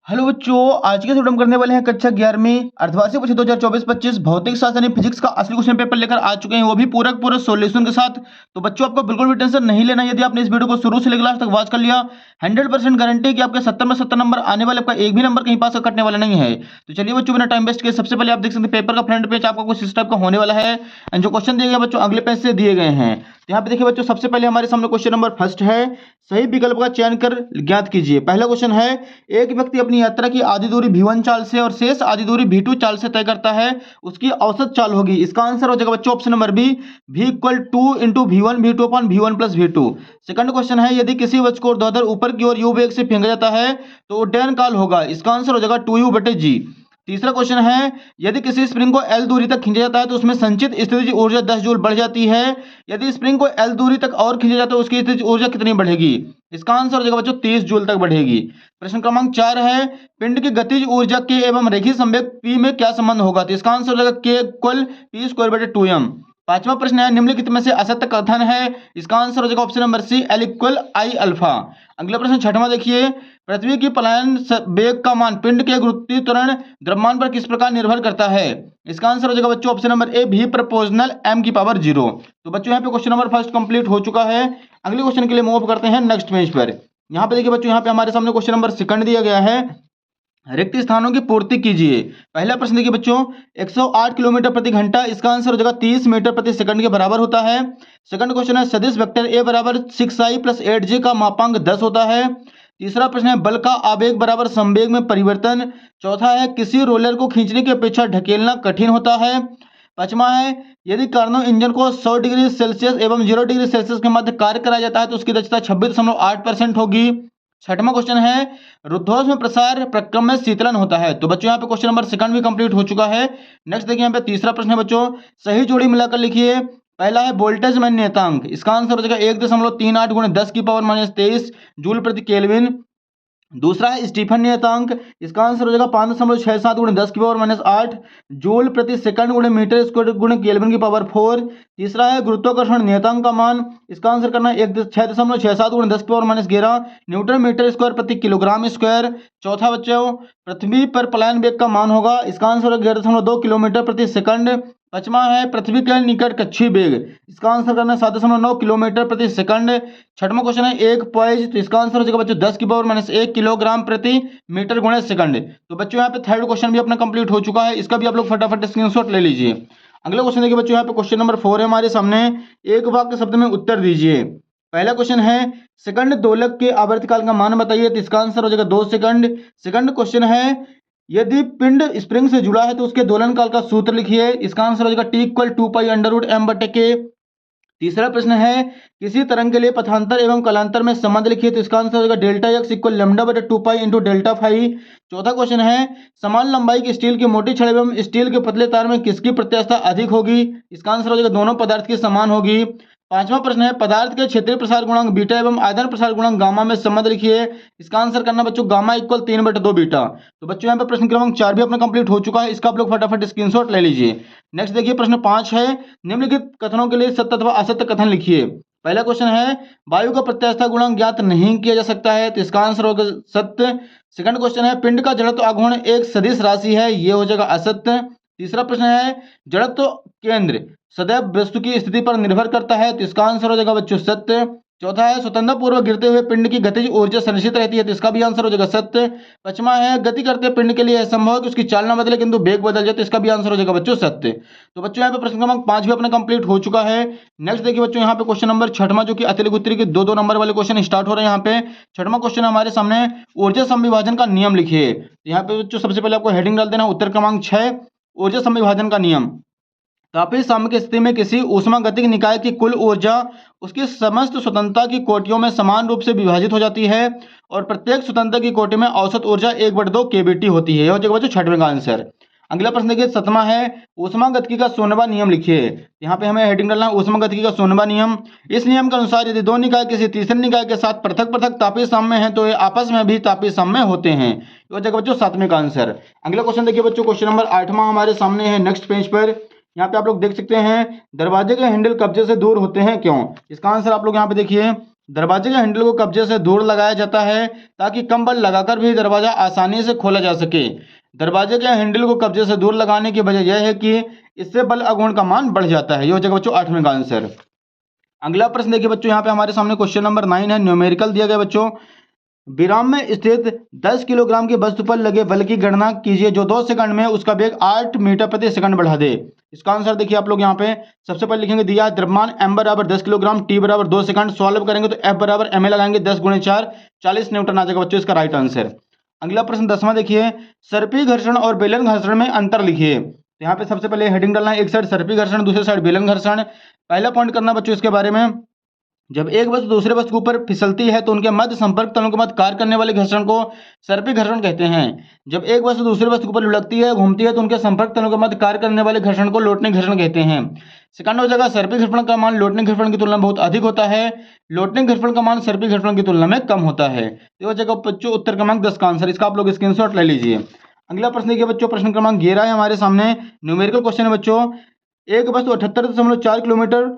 Hello बच्चों, आज के वीडियो में करने वाले हैं कक्षा 11वीं अर्धवार्षिक परीक्षा 2024-25 भौतिक शास्त्र यानी फिजिक्स का असली क्वेश्चन पेपर लेकर आ चुके हैं, वो भी पूरा सॉल्यूशन के साथ। तो बच्चों आपको बिल्कुल भी टेंशन नहीं लेना। यदि आपने इस वीडियो को शुरू से लेकर लास्ट तक वॉच कर लिया, 100% गारंटी कि आपके 70 में 70 नंबर आने वाले, आपका एक भी नंबर कहीं पास कटने वाला नहीं है। तो चलिए बच्चों, बिना टाइम वेस्ट किए सबसे पहले आप देख सकते हैं पेपर का फ्रंट पेज आपका कुछ इस टाइप का होने वाला है। एंड जो क्वेश्चन दिए गए बच्चों अगले पेज से दिए गए हैं। तो यहाँ पे देखिए बच्चों, सबसे पहले हमारे सामने क्वेश्चन नंबर फर्स्ट है, सही विकल्प का चयन कर ज्ञात कीजिए। पहला क्वेश्चन है, एक व्यक्ति अपनी यात्रा की आधी दूरी v1 चाल से और शेष आधी दूरी v2 चाल से तय करता है, उसकी औसत चाल होगी। इसका आंसर हो जाएगा बच्चों option number B, v equal 2 into v1 v2 upon v1 plus v2। Second question है, यदि किसी वस्तु को ऊर्ध्वाधर ऊपर की ओर u वेग से फेंका जाता है तो उड्डयन काल होगा। इसका आंसर हो जाएगा 2u/g। तीसरा क्वेश्चन है, यदि किसी स्प्रिंग को L दूरी तक खींचा जाता है तो उसमें संचित स्थितिज ऊर्जा 10 जूल बढ़ जाती है। यदि स्प्रिंग को L दूरी तक और खींचा जाता है तो उसकी स्थितिज ऊर्जा कितनी बढ़ेगी? इसका आंसर हो जाएगा बच्चों 30 जूल तक बढ़ेगी। प्रश्न क्रमांक 4 है, पिंड की गतिज ऊर्जा के एवं रेखीय संवेग P में क्या संबंध होगा? तो इसका आंसर हो जाएगा K इक्वल P²/2m। पांचवा प्रश्न है, निम्नलिखित में से असत्य कथन है। इसका आंसर हो जाएगा option number C, L equal I alpha. अगला प्रश्न छठवां देखिए, पृथ्वी की पलायन वेग का मान पिंड के गुरुत्वीय त्वरण द्रव्यमान पर किस प्रकार निर्भर करता है? इसका आंसर हो जाएगा बच्चों option number A, v proportional m⁻0। तो बच्चों यहाँ पे क्वेश्चन नंबर फर्स्ट कंप्लीट हो चुका है। अगले क्वेश्चन के लिए मूव करते हैं नेक्स्ट पेज पर। यहाँ पे देखिए बच्चों, यहाँ पे हमारे सामने क्वेश्चन नंबर सेकंड दिया गया है, रिक्त स्थानों की पूर्ति कीजिए। पहला प्रश्न देखिए बच्चों, 108 किलोमीटर प्रति घंटा, इसका आंसर हो जाएगा 30 मीटर प्रति सेकंड के बराबर होता है। सेकंड क्वेश्चन है, सदिश वेक्टर ए बराबर 6i प्लस 8j का मापांक 10 होता है। तीसरा प्रश्न है, बल का आवेग बराबर संवेग में परिवर्तन। चौथा है, किसी रोलर को खींचने की अपेक्षा ढकेलना कठिन होता है। पांचवा है, यदि कार्नो इंजन को 100 डिग्री सेल्सियस एवं 0 डिग्री सेल्सियस के मध्य कार्य कराया जाता है तो उसकी दक्षता 26.8% होगी। छठवां क्वेश्चन है, रुद्धोष्म में प्रसार प्रक्रम में शीतलन होता है। तो बच्चों यहाँ पे क्वेश्चन नंबर सेकंड भी कंप्लीट हो चुका है। नेक्स्ट देखिए यहाँ पे तीसरा प्रश्न है बच्चों, सही जोड़ी मिलाकर लिखिए। पहला है वोल्टेज में नियतांक, इसका आंसर हो जाएगा 1.38 गुणे 10⁻⁻23 जूल प्रति केल्विन। दूसरा है स्टीफन नियतांक, इसका आंसर हो जाएगा 5.67 गुणे 10⁻⁸ जूल प्रति सेकंड गुणे मीटर स्क्वायर गुणे केल्विन की पावर 4। तीसरा है गुरुत्वाकर्षण नियतांक का मान, इसका आंसर करना है 6.67 गुणे 10⁻11 न्यूटन मीटर स्क्वायर प्रति किलोग्राम स्क्वायर। चौथा बच्चों, पृथ्वी पर पलायन वेग का मान होगा, इसका आंसर होगा 11.2 किलोमीटर प्रति सेकंड। पांचवा है पृथ्वी के निकट कक्षीय वेग, इसका आंसर करना है 7.9 किलोमीटर प्रति सेकंड। छठवां क्वेश्चन है एक पॉइज, तो इसका आंसर हो जाएगा बच्चों 10⁻⁻1 किलोग्राम प्रति मीटर गुणे सेकंड। तो बच्चों यहाँ पे थर्ड क्वेश्चन भी अपना कंप्लीट हो चुका है, इसका भी आप लोग फटाफट स्क्रीनशॉट ले लीजिए। अगला क्वेश्चन देखिए बच्चों, यहाँ पे क्वेश्चन नंबर 4 है हमारे सामने, एक वाक्य शब्द में उत्तर दीजिए। पहला क्वेश्चन है, सेकंड दोलक के आवर्तकाल का मान बताइए। तो इसका आंसर हो जाएगा 2 सेकंड। सेकंड क्वेश्चन है, यदि पिंड स्प्रिंग से जुड़ा है तो उसके दोलन काल का सूत्र लिखिए। इसका आंसर हो जाएगा T इक्वल 2π√m/k। तीसरा प्रश्न है, किसी तरंग के लिए पथांतर एवं कालांतर में संबंध लिखिए। तो इसका आंसर हो जाएगा delta x equal λ/2π into delta phi. चौथा क्वेश्चन है, समान लंबाई की स्टील की मोटी छड़ एवं स्टील के पतले तार में किसकी प्रत्यास्थता अधिक होगी? इसका आंसर हो जाएगा दोनों पदार्थ की समान होगी। पांचवा प्रश्न है, पदार्थ के क्षेत्रीय प्रसार गुणांक बीटा एवं आयतन प्रसार गुणांक गामा में संबंध लिखिए। इसका आंसर करना बच्चों गामा इक्वल 3/2 बीटा। तो बच्चों यहाँ पे प्रश्न क्रमांक 4 भी अपना कंप्लीट हो चुका है, इसका आप लोग फटाफट स्क्रीनशॉट ले लीजिए। नेक्स्ट देखिए प्रश्न 5 है, निम्नलिखित कथनों के लिए सत्य अथवा असत्य कथन लिखिए। पहला क्वेश्चन है, वायु का प्रत्यास्थता गुणांक ज्ञात नहीं किया जा सकता है। तो इसका आंसर होगा सत्य। सेकंड क्वेश्चन है, पिंड का जड़त्व आघूर्ण एक सदिश राशि है, ये हो जाएगा असत्य। तीसरा प्रश्न है, जड़त्व केंद्र सदैव वस्तु की स्थिति पर निर्भर करता है। तो इसका आंसर हो जाएगा बच्चों सत्य। चौथा है, स्वतंत्र पूर्वक गिरते हुए पिंड की गतिज ऊर्जा संरक्षित रहती है। तो इसका भी आंसर हो जाएगा सत्य। पांचवा है, गति करते पिंड के लिए संभव है कि उसकी चाल ना बदले किंतु वेग बदल जाए। तो इसका भी आंसर हो जाएगा बच्चों सत्य। तो बच्चों यहाँ पे प्रश्न क्रमांक 5 भी अपना कंप्लीट हो चुका है। नेक्स्ट देखिए बच्चों, यहाँ पे क्वेश्चन नंबर 6वां जो कि अतिरिक्त उत्तरी के 2-2 नंबर वाले क्वेश्चन स्टार्ट हो रहे हैं। यहाँ पे 6वां क्वेश्चन हमारे सामने, ऊर्जा संविभाजन का नियम लिखिए। यहाँ पे बच्चों सबसे पहले आपको हेडिंग डाल देना उत्तर क्रमांक 6, ऊर्जा संविभाजन का नियम। तापीय साम्य की स्थिति में किसी ऊष्मागतिक निकाय की कुल ऊर्जा उसकी समस्त स्वतंत्रता की कोटियों में समान रूप से विभाजित हो जाती है और प्रत्येक स्वतंत्रता की कोटि में औसत ऊर्जा 1/2 kBT होती है। यह हो जाएगा बच्चों 6वें का आंसर। अगला प्रश्न देखिए 7वां है, ऊष्मागतिकी का 16वां नियम लिखिए। यहाँ पे हमें हेडिंग डालना है ऊष्मागतिकी का 16वां नियम। इस नियम के अनुसार यदि दो निकाय किसी तीसरे निकाय के साथ पृथक पृथक तापीय साम्य है तो ये आपस में भी तापीय साम्य होते हैं। ये हो जाएगा बच्चों 7वें का आंसर। अगला क्वेश्चन देखिए बच्चों, क्वेश्चन नंबर 8वां हमारे सामने है नेक्स्ट पेज पर। यहाँ पे आप लोग देख सकते हैं, दरवाजे के हैंडल कब्जे से दूर होते हैं क्यों? इसका आंसर आप लोग यहाँ पे देखिए, दरवाजे के हैंडल को कब्जे से दूर लगाया जाता है ताकि कम बल लगाकर भी दरवाजा आसानी से खोला जा सके। दरवाजे के हैंडल को कब्जे से दूर लगाने की वजह यह है कि इससे बल अगुण का मान बढ़ जाता है। ये हो जाएगा बच्चों 8वें का आंसर। अगला प्रश्न देखिए बच्चों, यहाँ पे हमारे सामने क्वेश्चन नंबर 9 है, न्यूमेरिकल दिया गया बच्चों। विराम में स्थित 10 किलोग्राम की वस्तु पर लगे बल की गणना कीजिए जो 2 सेकंड में उसका वेग 8 मीटर प्रति सेकंड बढ़ा दे। इसका आंसर देखिए आप लोग यहाँ पे सबसे पहले लिखेंगे, दिया है द्रव्यमान m बराबर 10 किलोग्राम, t बराबर 2 सेकंड। सॉल्व करेंगे तो f बराबर ma लगाएंगे 10 गुणे 4 40 न्यूटन आ जाएगा बच्चों इसका राइट आंसर। अगला प्रश्न 10वां देखिए, सर्पी घर्षण और बेलन घर्षण में अंतर लिखिए। तो यहाँ पे सबसे पहले हेडिंग डालना है, एक साइड सर्पी घर्षण, दूसरी साइड बेलन घर्षण। पहला पॉइंट करना बच्चों इसके बारे में, जब एक वस्तु दूसरे वस्तु के ऊपर फिसलती है तो उनके मध्य संपर्क तलों के मध्य कार्य करने वाले घर्षण को सर्पी घर्षण कहते हैं। जब एक वस्तु दूसरे वस्तु के ऊपर लुढ़कती है, घूमती है, तो उनके संपर्क तलों के मध्य कार्य करने वाले घर्षण को लोटनी घर्षण कहते हैं। सेकंड हो जाएगा, सर्पी घर्षण का मान लोटनी घर्षण की तुलना में बहुत अधिक होता है, लोटनी घर्षण का मान सर्पी घर्षण की तुलना में कम होता है। तो हो जाएगा बच्चों उत्तर क्रमांक 10 का आंसर। इसका आप लोग स्क्रीनशॉट ले लीजिए। अगला प्रश्न देखिए बच्चों, प्रश्न क्रमांक 11 है हमारे सामने, न्यूमेरिकल क्वेश्चन है बच्चों। एक वस्तु 78.4 किलोमीटर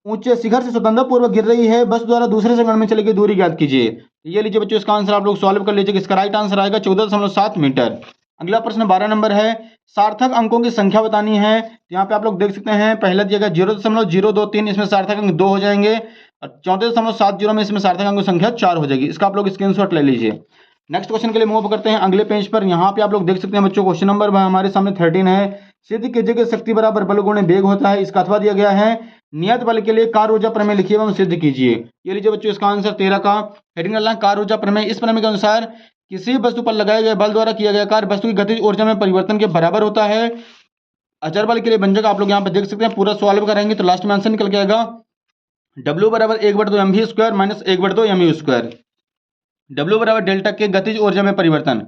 ऊंचे शिखर से स्वतंत्र पूर्वक गिर रही है, वस्तु द्वारा दूसरे सेकंड में चली गई दूरी ज्ञात कीजिए। ये लीजिए बच्चों, इसका आंसर आप लोग सॉल्व कर लीजिए। इसका राइट आंसर आएगा 14.7 मीटर। अगला प्रश्न 12 नंबर है, सार्थक अंकों की संख्या बतानी है। यहाँ पे आप लोग देख सकते हैं, पहला दिया गया 0.023, इसमें सार्थक अंक 2 हो जाएंगे, और 34.70 में इसमें सार्थक अंक की संख्या 4 हो जाएगी। इसका आप लोग स्क्रीनशॉट ले लीजिए। नेक्स्ट क्वेश्चन के लिए मूव करते हैं अगले पेज पर। यहाँ पे आप लोग देख सकते हैं बच्चों, क्वेश्चन नंबर हमारे सामने 13 है, सिद्ध कीजिए कि शक्ति बराबर बल गुणे वेग होता है। इसका अथवा दिया गया है, नियत बल के लिए कार्य ऊर्जा प्रमेय लिखिए एवं सिद्ध कीजिए। ये लीजिए बच्चों, इसका आंसर 13 का हेडिंग डालना है, कार्य ऊर्जा प्रमेय। इस प्रमेय के अनुसार किसी वस्तु पर लगाए गए बल द्वारा किया गया कार्य वस्तु की गतिज ऊर्जा में परिवर्तन के बराबर होता है। अचर बल के लिए व्यंजक आप लोग यहाँ पे देख सकते हैं, पूरा सॉल्व करेंगे तो लास्ट में आंसर निकल के आएगा W बराबर 1/2 mv square minus 1/2 mu square. W बराबर डेल्टा के गतिज ऊर्जा में परिवर्तन,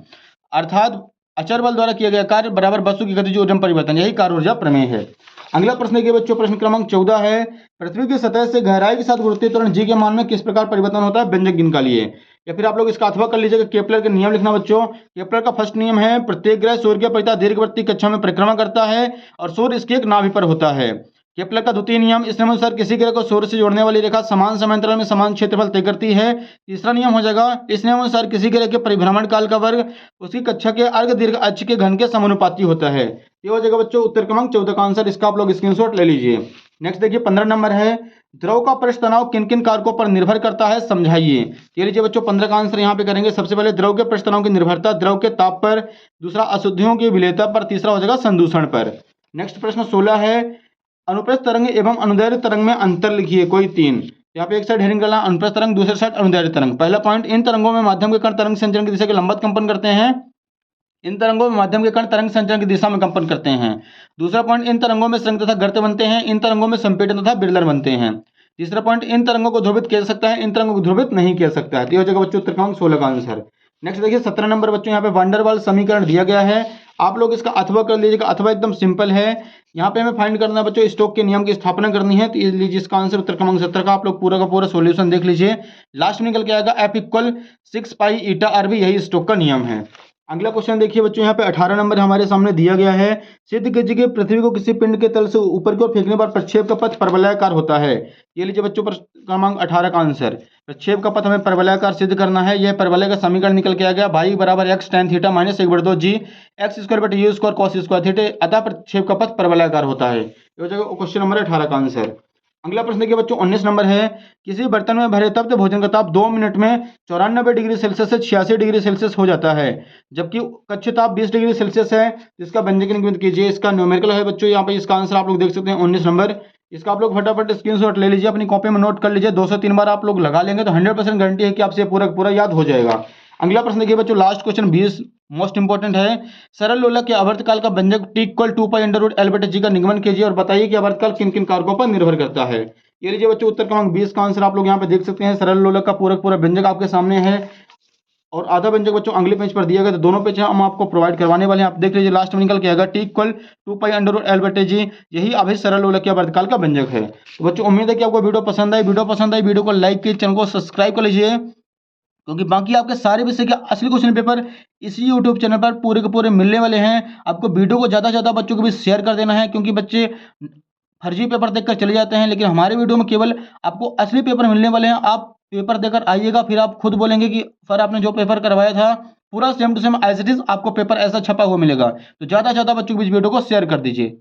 अर्थात अचर बल द्वारा किया गया कार्य बराबर वस्तु की गतिज ऊर्जा में परिवर्तन, यही कार्य ऊर्जा प्रमेय है। अगला प्रश्न देखिए बच्चों, प्रश्न क्रमांक 14 है, पृथ्वी की सतह से गहराई के साथ गुरुत्वीय त्वरण g के मान में किस प्रकार परिवर्तन होता है, व्यंजक निकालिए। या फिर आप लोग इसका अथवा कर लीजिएगा, केपलर के नियम लिखना बच्चों। केपलर का फर्स्ट नियम है, प्रत्येक ग्रह सूर्य के परितः दीर्घवृत्तीय कक्षा में परिक्रमा करता है और सूर्य इसके एक नाभि पर होता है। केपलर का द्वितीय नियम, इस नियमानुसार किसी ग्रह को सूर्य से जोड़ने वाली रेखा समान समांतराल में समान क्षेत्रफल तय करती है। तीसरा नियम हो जाएगा, इस नियमानुसार किसी ग्रह के परिभ्रमण काल का वर्ग उसकी कक्षा के अर्घ दीर्घ अक्ष के घन के समानुपाती होता है। ये हो जाएगा बच्चों उत्तर क्रमांक 14 का आंसर। इसका आप लोग स्क्रीनशॉट ले लीजिए। नेक्स्ट देखिए 15 नंबर है, द्रव का पृष्ठ तनाव किन किन कारकों पर निर्भर करता है, समझाइए। ये लीजिए बच्चों, 15 का आंसर यहाँ पे करेंगे। सबसे पहले द्रव के पृष्ठ तनाव की निर्भरता द्रव के ताप पर, दूसरा अशुद्धियों की विलेयता पर, तीसरा हो जाएगा संदूषण पर। नेक्स्ट प्रश्न 16 है, अनुप्रस्थ तरंग एवं अनुदैर्ध्य तरंग में अंतर लिखिए कोई 3। यहाँ पे एक साइड हेडिंग डालना, अनुप्रस्थ तरंग, दूसरे साइड अनुदैर्ध्य तरंग। पहला पॉइंट, इन तरंगों में माध्यम के कण तरंग संचरण की दिशा के लंबवत कंपन करते हैं। इन तरंगों में माध्यम के कण तरंग संचरण की दिशा में कंपन करते हैं। दूसरा पॉइंट, इन तरंगों में संघ तथा गर्त बनते हैं। इन तरंगों में संपीड़न तथा बिरलर बनते हैं। तीसरा पॉइंट, इन तरंगों को ध्रुवित किया जा सकता है, इन तरंगों को ध्रुवित नहीं किया सकता है। तो ये हो जाएगा बच्चों उत्तर क्रमांक 16 का आंसर। नेक्स्ट देखिए 17 नंबर बच्चों, यहाँ पे वैन डर वाल्स समीकरण दिया गया है, आप लोग इसका अथवा कर लीजिएगा। अथवा एकदम सिंपल है, यहाँ पे हमें फाइंड करना है बच्चों, स्टोक के नियम की स्थापना करनी है। तो लीजिए इसका आंसर उत्तर क्रमांक 17 का, आप लोग पूरा का पूरा सॉल्यूशन देख लीजिए। लास्ट में निकल के आएगा F = 6 पाई ईटा RV, यही स्टोक का नियम है। अगला क्वेश्चन देखिए बच्चों, यहाँ पे 18 नंबर हमारे सामने दिया गया है, सिद्ध कीजिए कि पृथ्वी को किसी पिंड के तल से ऊपर की ओर फेंकने पर प्रक्षेप का पथ परवलयाकार होता है। ये लीजिए बच्चों क्रमांक 18 का आंसर, प्रक्षेप का पथ हमें परवलयाकार सिद्ध करना है। यह परवलय का समीकरण निकल के आ गया, y बराबर x tan theta minus 1/2 g x square बटे u square cos square theta, अतः प्रक्षेप का पथ परवलयाकार होता है। ये हो जाएगा क्वेश्चन नंबर 18 का आंसर। अगला प्रश्न देखिए बच्चों 19 नंबर है, किसी बर्तन में भरे तप्त भोजन का ताप 2 मिनट में 94 डिग्री सेल्सियस से 86 डिग्री सेल्सियस हो जाता है, जबकि कच्छ ताप 20 डिग्री सेल्सियस है। इसका व्यंजक निम्नलिखित कीजिए। इसका न्यूमेरिकल है बच्चों, यहाँ पे इसका आंसर आप लोग देख सकते हैं 19 नंबर। इसका आप लोग फटाफट स्क्रीनशॉट ले लीजिए, अपनी कॉपी में नोट कर लीजिए। 2 से 3 बार आप लोग लगा लेंगे तो 100% गारंटी है कि आपसे पूरा पूरा याद हो जाएगा। अगला प्रश्न देखिए बच्चों, लास्ट क्वेश्चन 20 मोस्ट इंपोर्टेंट है, सरल लोलक के आवर्तकाल का व्यंजक T = 2 पाई √ L बटे G का निगमन कीजिए और बताइए कि आवर्तकाल किन किन कारकों पर निर्भर करता है। ये लीजिए बच्चों उत्तर क्रमांक 20 का आंसर आप लोग यहाँ पे देख सकते हैं। सरल लोलक का पूरा व्यंजक आपके सामने है और आधा व्यंजक बच्चों अगले पेज पर दिया गया, तो दोनों पेज हम आपको प्रोवाइड करवाने वाले हैं। आप देख लीजिए, लास्ट में निकल के आएगा T = 2 पाई √ L बटे G, यही अभी सरल लोलक के आवर्तकाल का व्यंजक है। तो बच्चों उम्मीद है कि आपको वीडियो पसंद आई। वीडियो को लाइक कीजिए, चैनल को सब्सक्राइब कर लीजिए, क्योंकि बाकी आपके सारे विषय के असली क्वेश्चन पेपर इसी यूट्यूब चैनल पर पूरे के पूरे मिलने वाले हैं। आपको वीडियो को ज़्यादा से ज़्यादा बच्चों को भी शेयर कर देना है, क्योंकि बच्चे फर्जी पेपर देखकर चले जाते हैं, लेकिन हमारे वीडियो में केवल आपको असली पेपर मिलने वाले हैं। आप पेपर देकर आइएगा, फिर आप खुद बोलेंगे कि सर आपने जो पेपर करवाया था पूरा same to same as it is आपको पेपर ऐसा छपा हुआ मिलेगा। तो ज़्यादा से ज़्यादा बच्चों को इस वीडियो को शेयर कर दीजिए।